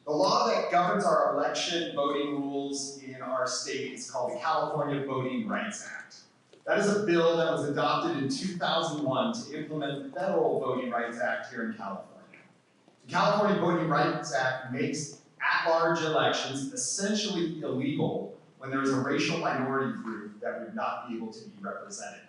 The law that governs our election voting rules in our state is called the California Voting Rights Act. That is a bill that was adopted in 2001 to implement the Federal Voting Rights Act here in California. The California Voting Rights Act makes at-large elections essentially illegal when there is a racial minority group that would not be able to be represented.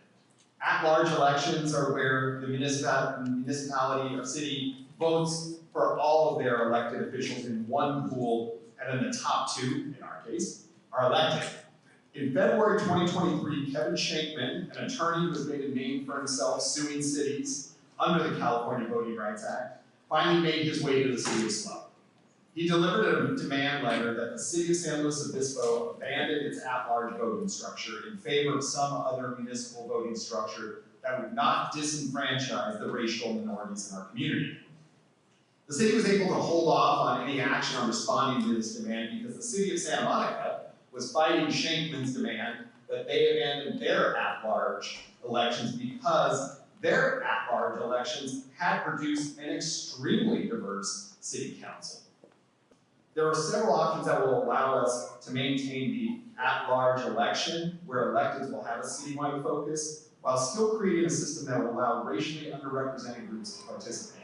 At-large elections are where the municipality or city votes for all of their elected officials in one pool, and then the top two, in our case, are elected. In February 2023, Kevin Shankman, an attorney who has made a name for himself suing cities under the California Voting Rights Act, finally made his way to the city of SLO. He delivered a demand letter that the city of San Luis Obispo abandon its at-large voting structure in favor of some other municipal voting structure that would not disenfranchise the racial minorities in our community. The city was able to hold off on any action on responding to this demand because the city of Santa Monica was fighting Shankman's demand that they abandon their at-large elections because their at-large elections had produced an extremely diverse city council. There are several options that will allow us to maintain the at-large election where electeds will have a citywide focus while still creating a system that will allow racially underrepresented groups to participate.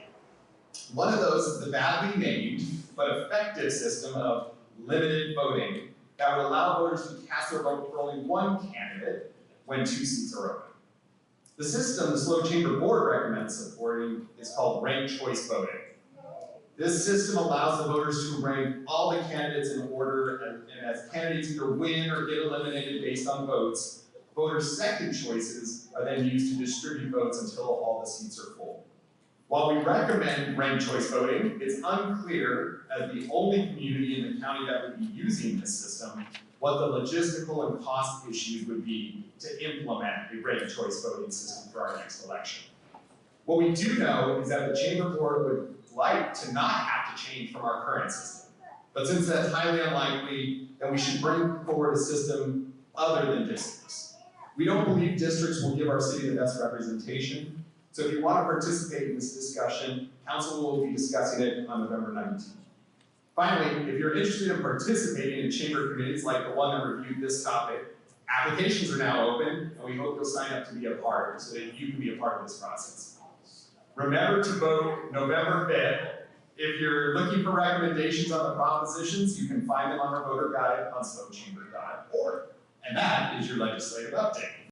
One of those is the badly named but effective system of limited voting that would allow voters to cast their vote for only one candidate when two seats are open. The system the SLO Chamber Board recommends supporting is called ranked choice voting. This system allows the voters to rank all the candidates in order, and as candidates either win or get eliminated based on votes, voters' second choices are then used to distribute votes until all the seats are full. While we recommend ranked choice voting, it's unclear, as the only community in the county that would be using this system, what the logistical and cost issues would be to implement a ranked choice voting system for our next election. What we do know is that the Chamber Board would like to not have to change from our current system. But since that's highly unlikely, then we should bring forward a system other than districts. We don't believe districts will give our city the best representation. So if you want to participate in this discussion, council will be discussing it on November 19th. Finally, if you're interested in participating in chamber committees like the one that reviewed this topic, applications are now open, and we hope you'll sign up to be a part so that you can be a part of this process. Remember to vote November 5th. If you're looking for recommendations on the propositions, you can find them on our voter guide on slochamber.org. And that is your legislative update.